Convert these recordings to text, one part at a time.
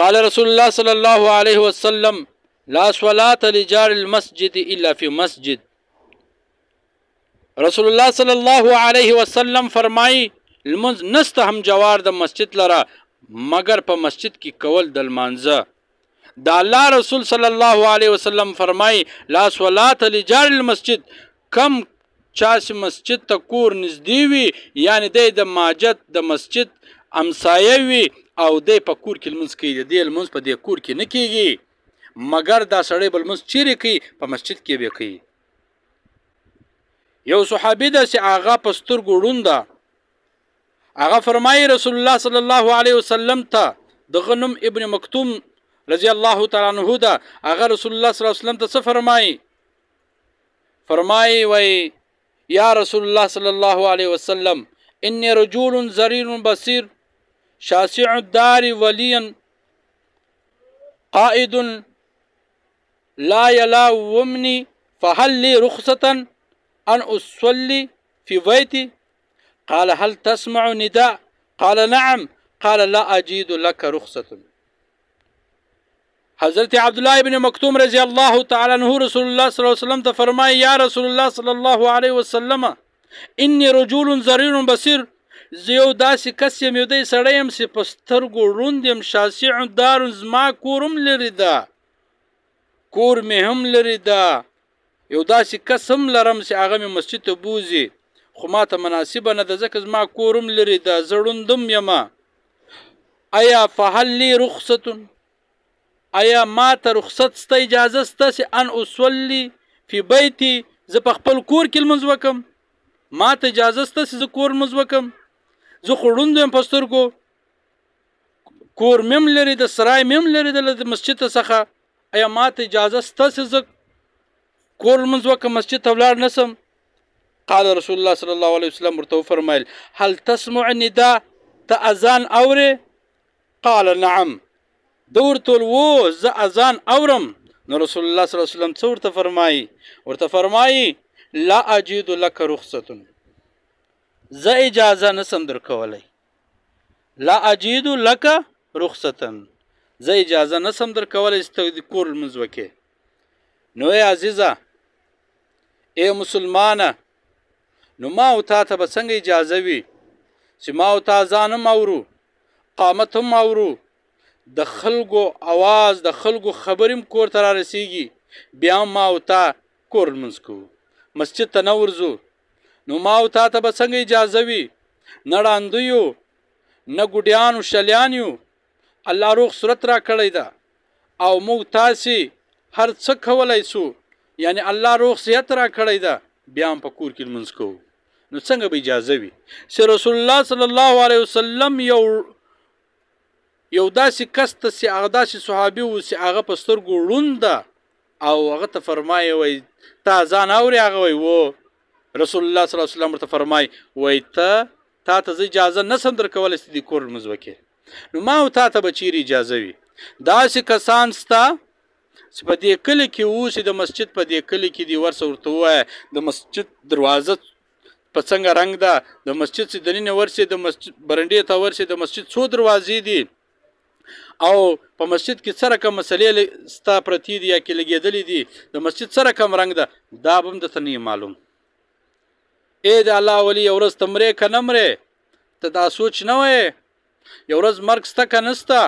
قال رسول الله صلى الله عليه وسلم لا صلاة لجار المسجد إلا في مسجد. رسول الله صلی الله علیه وسلم فرمایي لمونځ نسته هم جوار د مسجد لره مگر په مسجد کې کول د لمانځه. د الله رسول صلی الله علیه وسلم فرمایي لا صلاة لجار المسجد، کم چا چې مسجد ته کور نږدې وي یعنی دی د ماجد د مسجد امسایه وي او دی په کور کې لمونځ کوي، د دې لمونځ په دې کور کې نه کیږي مگر دا سړی به لمونځ چیرې کوي؟ په مسجد کې به کوي. یو صحابي ده چې هغه په سترګو ړوند ده، هغه فرمایي رسول الله صلی الله علیه وسلم ته دغه نوم ابن مکتوم رضی الله تعالی عنه ده، هغه رسول الله صلی الله علیه وسلم ته څه فرمایي؟ فرمایي وای یا رسول الله صلی الله علیه وسلم انی رجل ضریر بصیر شاسع الدار ولیا قائد لا يلاومني فهل لي رخصة أن أصلي في بيتي؟ قال هل تسمع نداء؟ قال نعم. قال لا أجد لك رخصة. حضرت عبدالله ابن مکتوم رضی الله تعالی عنہ رسول الله صلی الله علیه وسلم ته فرمایي یا رسول الله صلی الله علیه وسلم انی رجل ضریر بصیر، زه یو داسې کس یم، یو دی سړی یم چې په سترګو ړوند یم، شاسع دار، زما کور هم لرې ده، کور مې هم لرې ده، یو داسې کس هم لرم چې هغه مې مسجد ته بوځي خو ما ته مناسبه نه ده ځکه زما کور هم لرې ده، زه ړوندم یم. ایا فهل لی رخصة، ایا ما ته رخصت سته، اجازه سته چې ان اصلي فی بیتی، زه په خپل کور کې لمونځ وکم؟ ما ته اجازه سته چې زه کور لمونځ وکم؟ زه خو ړوند یم په سترګو، کور مې هم لرې ده، سرای مې هم لرې ده د مسجد څخه، ایا ما ته اجازه سته چې زه کور لمونځ وکم، مسجد ته ولاړ نسم؟ قال رسول الله صلی الله علیه وسلم ورته وفرمایل هل تسمع نداء، ته اذان اورې؟ قال نعم. ده ورته و زه اذان اورم. نو رسول الله صلی الله علیه وسلم څه ورته فرمایي؟ ورته فرمایي لا اجد لك رخصة، زه اجازه نسم درکولی، لا اجد لك رخصة، زه اجازه نسم درکولی چې ته کور لمونځ وکې. نو ای عزیزه، ای مسلمانه، نو ما او تا ته به څنګه اجازه وي چې ما او تا اذان هم اورو، قامت هم اورو، د خلکو اواز، د خلکو خبرې هم کور ته را رسیږي، بیا هم ما او تا کور لمونځ کوو، مسجد ته نه ورځو؟ نو ما او تا ته به څنګه اجازه وي؟ نه ړانده یو، نه ګوډیان و شلیان یو، الله روغ صورت را کړی ده او موږ تاسې هر څه کولی سو، یعنی الله روغ صحت را کړی ده، بیا هم په کور کې لمونځ کوو. نو څنګه به اجازه وي چې رسول الله صلی الله علیه وسلم یو داسې کس ته چې هغه داسې صحابي و چې هغه په سترګو ړوند ده او هغه ته فرمایي وایي ته اذان اورې؟ هغه وایي و. رسول الله صلی الله علیه وسلم ورته فرمایي وایي تا ته زه اجازه نسم درکولی چې دې کور لمونځ وکړې. نو ما او تا ته به چیرې اجازه وي؟ داسې کسان سته چې په دې کلي کې اوسي، د مسجد په دې کلي کې دي، ورسه ورته ووایه د مسجد دروازه په څنګه رنګ ده، د مسجد چې دننه ورسې د مسجد برنډې ته ورسې د مسجد څو دروازې دي او په مسجد کې څه رقم مسلې ستا پرتې دي یا کې لګېدلې دي، د مسجد څه رقم رنګ ده، دا به هم درته نه معلوم. ای د الله ولی، یو ورځ ته مرې که نه مرې، ته دا سوچ نه وایې یو ورځ مرګ سته که نه سته؟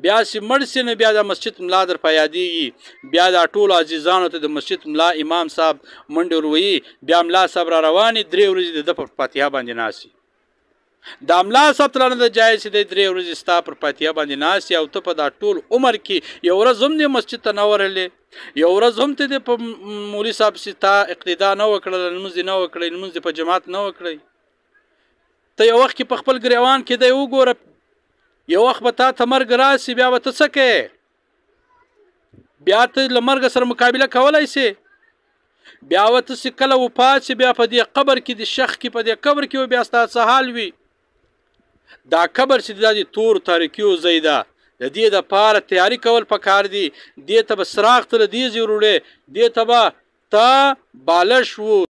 بیا چې مړ سي نو بیا د مسجد ملا در په یادېږي، بیا دا ټولو عزیزانو ته د مسجد ملا امام صاحب منډې وروهي، بیا ملا صاحب را روانې 3 ورځې د ده پر فاتحه باندې ناست وي. دا ملا صاحب ته نه ده جایز چې دی 3 ورځې ستا پر فاتحه باندې ناست او ته په دا ټول عمر کې یو ورځ هم دې مسجد ته نه ورغلې، یو ورځ هم ته دې په مولي صاحب چې تا اقتدا نه وکړله، لمونځ دې نه وکړی، لمونځ دې په جماعت نه وکړی. ته یو وخت کې په خپل ګریوان کې دی وګوره، یو وخت به تا ته مرګ راسي، بیا به ته څه کوې؟ بیا ته له مرګ سره مقابله کولی سې؟ بیا به ته چې کله وفات سې بیا په دې قبر کې د شخ کې په دې قبر کې بیا ستا څه حال وي؟ دا قبر چې دا د تور تاریکیو ځای ده، د دې دپاره تیاري کول پکار دي. دې ته به څراغ ته له دې ځای وروړې، دې ته به ته بالش و